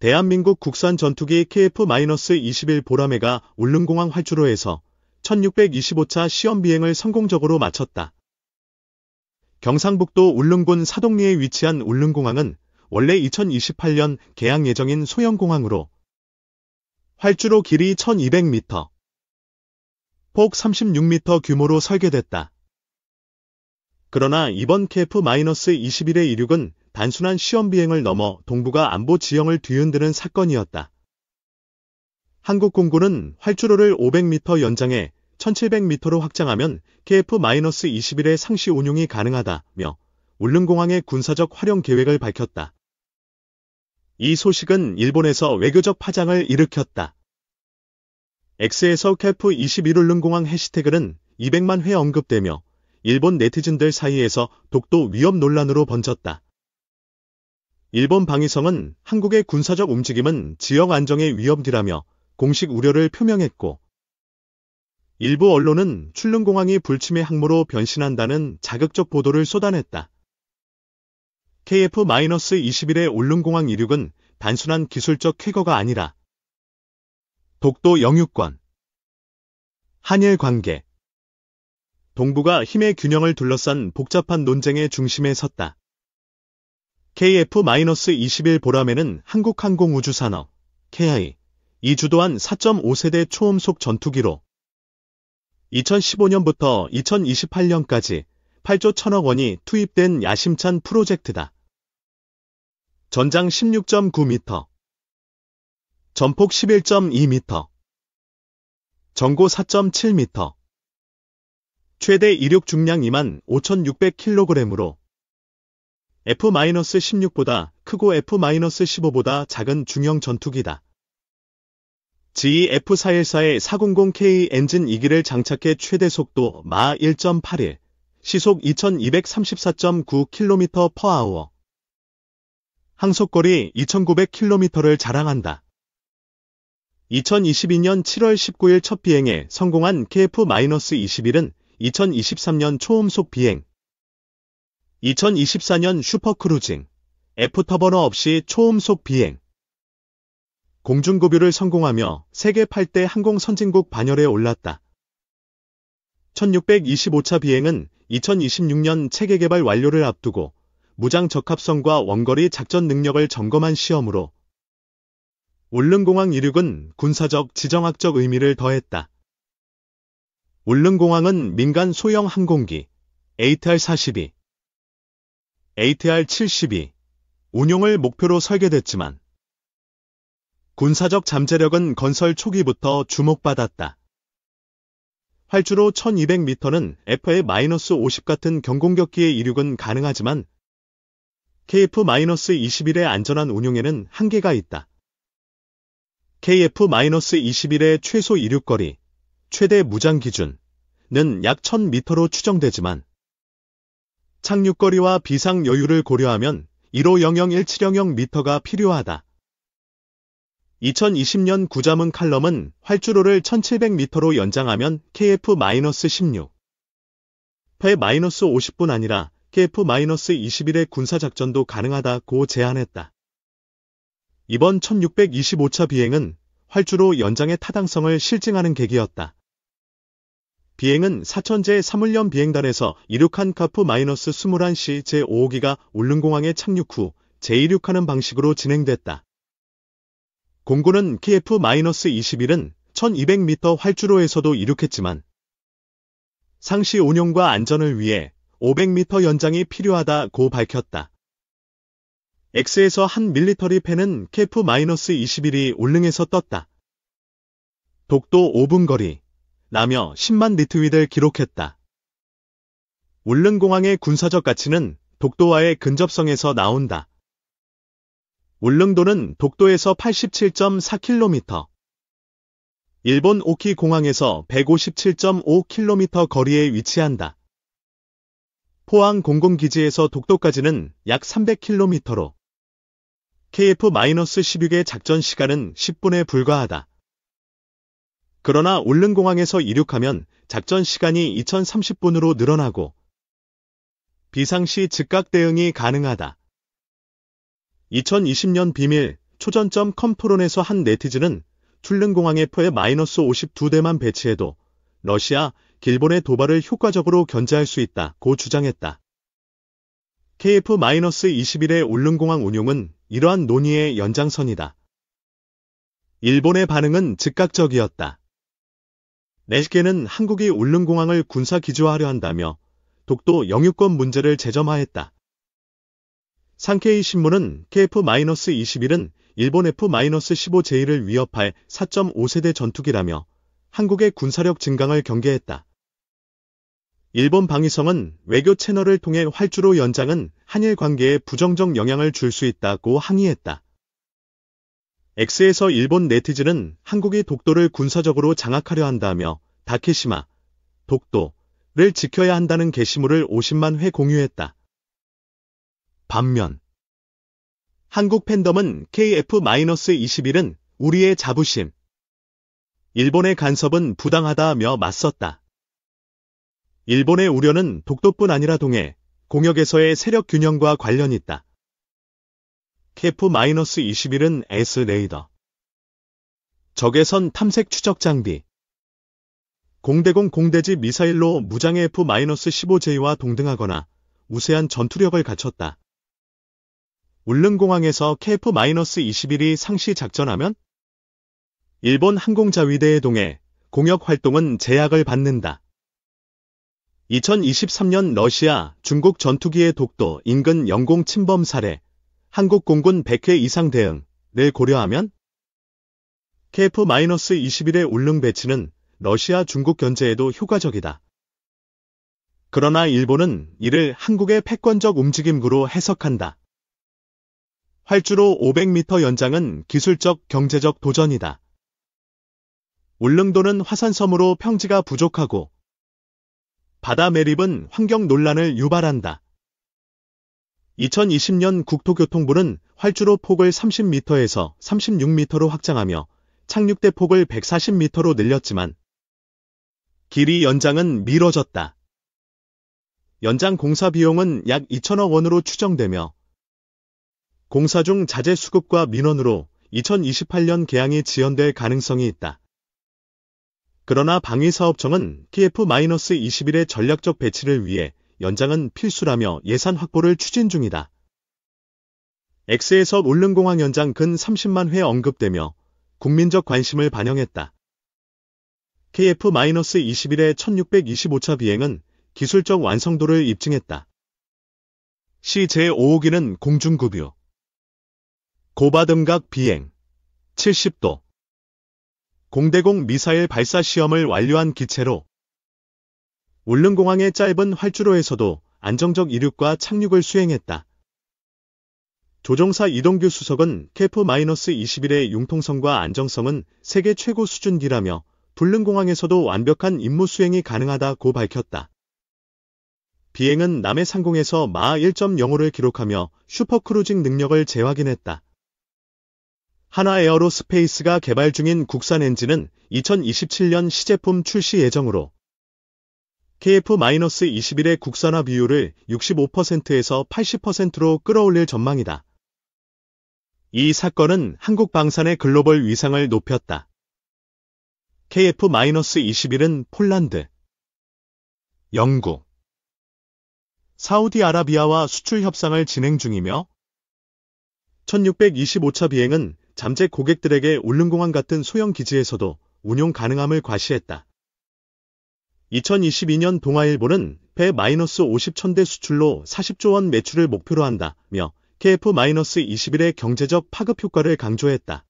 대한민국 국산 전투기 KF-21 보라매가 울릉공항 활주로에서 1625차 시험 비행을 성공적으로 마쳤다. 경상북도 울릉군 사동리에 위치한 울릉공항은 원래 2028년 개항 예정인 소형공항으로 활주로 길이 1200m, 폭 36m 규모로 설계됐다. 그러나 이번 KF-21의 이륙은 단순한 시험 비행을 넘어 동북아 안보 지형을 뒤흔드는 사건이었다. 한국 공군은 활주로를 500m 연장해 1700m로 확장하면 KF-21의 상시 운용이 가능하다며 울릉공항의 군사적 활용 계획을 밝혔다. 이 소식은 일본에서 외교적 파장을 일으켰다. X에서 KF-21 울릉공항 해시태그는 200만 회 언급되며 일본 네티즌들 사이에서 독도 위협 논란으로 번졌다. 일본 방위성은 한국의 군사적 움직임은 지역 안정의 위협이라며 공식 우려를 표명했고, 일부 언론은 출릉공항이 불침의 항모로 변신한다는 자극적 보도를 쏟아냈다. KF-21의 울릉공항 이륙은 단순한 기술적 쾌거가 아니라 독도 영유권, 한일 관계, 동북아 힘의 균형을 둘러싼 복잡한 논쟁의 중심에 섰다. KF-21 보라매는 한국항공우주산업, KI,이 주도한 4.5세대 초음속 전투기로 2015년부터 2028년까지 8조 1000억 원이 투입된 야심찬 프로젝트다. 전장 16.9m, 전폭 11.2m, 전고 4.7m, 최대 이륙 중량 25,600kg으로 F-16보다 크고 F-15보다 작은 중형 전투기다. GE F414의 400K 엔진 2기를 장착해 최대 속도 마 1.81, 시속 2234.9km/h, 항속거리 2900km를 자랑한다. 2022년 7월 19일 첫 비행에 성공한 KF-21은 2023년 초음속 비행, 2024년 슈퍼크루징, F터버너 없이 초음속 비행, 공중급유를 성공하며 세계 8대 항공 선진국 반열에 올랐다. 1625차 비행은 2026년 체계 개발 완료를 앞두고 무장 적합성과 원거리 작전 능력을 점검한 시험으로 울릉공항 이륙은 군사적 지정학적 의미를 더했다. 울릉공항은 민간 소형 항공기 ATR-42, ATR-72 운용을 목표로 설계됐지만 군사적 잠재력은 건설 초기부터 주목받았다. 활주로 1200m는 F-50 같은 경공격기의 이륙은 가능하지만 KF-21의 안전한 운용에는 한계가 있다. KF-21의 최소 이륙거리, 최대 무장 기준은 약 1000m로 추정되지만 착륙거리와 비상 여유를 고려하면 1500-1700m가 필요하다. 2020년 구자문 칼럼은 활주로를 1700m로 연장하면 KF-16, F-50뿐 아니라 KF-21의 군사작전도 가능하다고 제안했다. 이번 1625차 비행은 활주로 연장의 타당성을 실증하는 계기였다. 비행은 사천제 사물연 비행단에서 이륙한 KF-21C 제5호기가 울릉공항에 착륙 후 재이륙하는 방식으로 진행됐다. 공군은 KF-21은 1200m 활주로에서도 이륙했지만 상시 운용과 안전을 위해 500m 연장이 필요하다고 밝혔다. X에서 한 밀리터리 팬은 KF-21이 울릉에서 떴다. 독도 5분 거리, 라며 10만 리트윗을 기록했다. 울릉공항의 군사적 가치는 독도와의 근접성에서 나온다. 울릉도는 독도에서 87.4km, 일본 오키 공항에서 157.5km 거리에 위치한다. 포항 공군기지에서 독도까지는 약 300km로 KF-16의 작전 시간은 10분에 불과하다. 그러나 울릉공항에서 이륙하면 작전 시간이 2030분으로 늘어나고 비상시 즉각 대응이 가능하다. 2020년 비밀 초전.com 토론에서 한 네티즌은 툴릉공항에 F-52대만 배치해도 러시아, 일본의 도발을 효과적으로 견제할 수 있다고 주장했다. KF-21의 울릉공항 운용은 이러한 논의의 연장선이다. 일본의 반응은 즉각적이었다. 내시계는 한국이 울릉공항을 군사기지화하려 한다며 독도 영유권 문제를 재점화했다. 산케이 신문은 KF-21은 일본 F-15J를 위협할 4.5세대 전투기라며 한국의 군사력 증강을 경계했다. 일본 방위성은 외교 채널을 통해 활주로 연장은 한일 관계에 부정적 영향을 줄 수 있다고 항의했다. X에서 일본 네티즌은 한국이 독도를 군사적으로 장악하려 한다며 다케시마, 독도를 지켜야 한다는 게시물을 50만 회 공유했다. 반면 한국 팬덤은 KF-21은 우리의 자부심, 일본의 간섭은 부당하다며 맞섰다. 일본의 우려는 독도뿐 아니라 동해, 공역에서의 세력 균형과 관련이 있다. KF-21은 S-레이더, 적외선 탐색 추적 장비, 공대공 공대지 미사일로 무장의 F-15J와 동등하거나 우세한 전투력을 갖췄다. 울릉공항에서 KF-21이 상시 작전하면 일본 항공자위대의 동해, 공역 활동은 제약을 받는다. 2023년 러시아, 중국 전투기의 독도 인근 영공 침범 사례, 한국 공군 100회 이상 대응을 고려하면 KF-21의 울릉 배치는 러시아, 중국 견제에도 효과적이다. 그러나 일본은 이를 한국의 패권적 움직임으로 해석한다. 활주로 500m 연장은 기술적, 경제적 도전이다. 울릉도는 화산섬으로 평지가 부족하고 바다 매립은 환경 논란을 유발한다. 2020년 국토교통부는 활주로 폭을 30m에서 36m로 확장하며 착륙대 폭을 140m로 늘렸지만 길이 연장은 미뤄졌다. 연장 공사 비용은 약 2천억 원으로 추정되며 공사 중 자재 수급과 민원으로 2028년 개항이 지연될 가능성이 있다. 그러나 방위사업청은 KF-21의 전략적 배치를 위해 연장은 필수라며 예산 확보를 추진 중이다. X에서 울릉공항 연장 근 30만 회 언급되며 국민적 관심을 반영했다. KF-21의 1625차 비행은 기술적 완성도를 입증했다. 시 제5호기는 공중급유, 고바등각 비행, 70도, 공대공 미사일 발사 시험을 완료한 기체로 울릉공항의 짧은 활주로에서도 안정적 이륙과 착륙을 수행했다. 조종사 이동규 수석은 KF-21의 융통성과 안정성은 세계 최고 수준이라며 울릉공항에서도 완벽한 임무 수행이 가능하다고 밝혔다. 비행은 남해 상공에서 마하 1.05를 기록하며 슈퍼크루징 능력을 재확인했다. 하나에어로스페이스가 개발 중인 국산 엔진은 2027년 시제품 출시 예정으로 KF-21의 국산화 비율을 65%에서 80%로 끌어올릴 전망이다. 이 사건은 한국 방산의 글로벌 위상을 높였다. KF-21은 폴란드, 영국, 사우디아라비아와 수출 협상을 진행 중이며 1625차 비행은 잠재 고객들에게 울릉공항 같은 소형 기지에서도 운용 가능함을 과시했다. 2022년 동아일보는 배-50,000대 수출로 40조 원 매출을 목표로 한다며 KF-21의 경제적 파급 효과를 강조했다.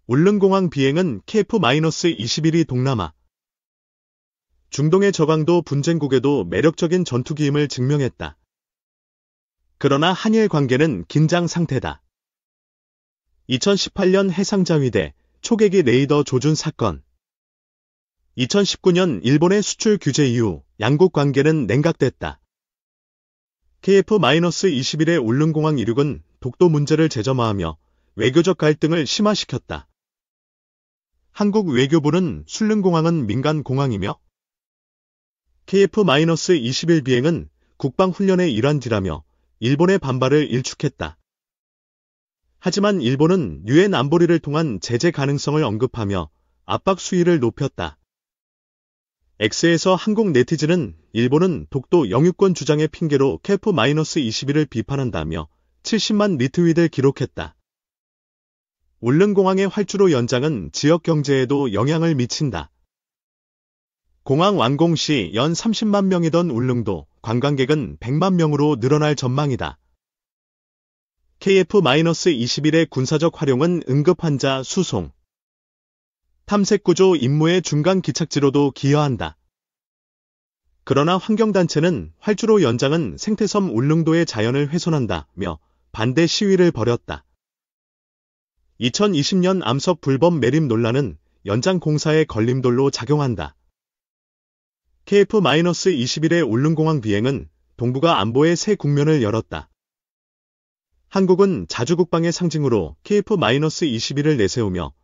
울릉공항 비행은 KF-21이 동남아, 중동의 저강도 분쟁국에도 매력적인 전투기임을 증명했다. 그러나 한일 관계는 긴장 상태다. 2018년 해상자위대 초계기 레이더 조준 사건, 2019년 일본의 수출 규제 이후 양국 관계는 냉각됐다. KF-21의 울릉공항 이륙은 독도 문제를 재점화하며 외교적 갈등을 심화시켰다. 한국 외교부는 울릉공항은 민간 공항이며 KF-21 비행은 국방훈련의 일환이라며 일본의 반발을 일축했다. 하지만 일본은 유엔 안보리를 통한 제재 가능성을 언급하며 압박 수위를 높였다. X에서 한국 네티즌은 일본은 독도 영유권 주장의 핑계로 KF-21을 비판한다며 70만 리트윗을 기록했다. 울릉공항의 활주로 연장은 지역 경제에도 영향을 미친다. 공항 완공 시 연 30만 명이던 울릉도 관광객은 100만 명으로 늘어날 전망이다. KF-21의 군사적 활용은 응급환자 수송, 탐색구조 임무의 중간 기착지로도 기여한다. 그러나 환경단체는 활주로 연장은 생태섬 울릉도의 자연을 훼손한다며 반대 시위를 벌였다. 2020년 암석 불법 매립 논란은 연장 공사의 걸림돌로 작용한다. KF-21의 울릉공항 비행은 동북아 안보의 새 국면을 열었다. 한국은 자주국방의 상징으로 KF-21을 내세우며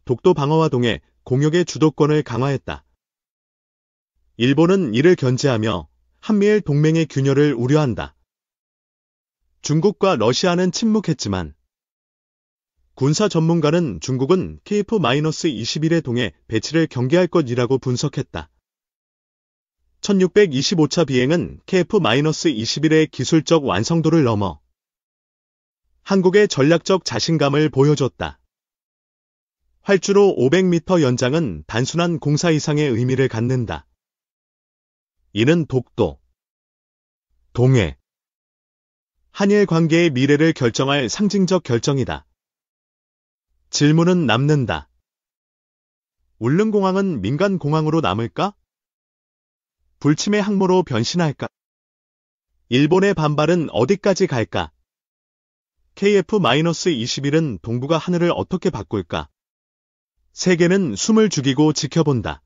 독도 방어와 동해 공역의 주도권을 강화했다. 일본은 이를 견제하며 한미일 동맹의 균열을 우려한다. 중국과 러시아는 침묵했지만 군사 전문가는 중국은 KF-21의 동해 배치를 경계할 것이라고 분석했다. 1625차 비행은 KF-21의 기술적 완성도를 넘어 한국의 전략적 자신감을 보여줬다. 활주로 500m 연장은 단순한 공사 이상의 의미를 갖는다. 이는 독도, 동해, 한일 관계의 미래를 결정할 상징적 결정이다. 질문은 남는다. 울릉공항은 민간공항으로 남을까? 불침의 항모로 변신할까? 일본의 반발은 어디까지 갈까? KF-21은 동북아 하늘을 어떻게 바꿀까? 세계는 숨을 죽이고 지켜본다.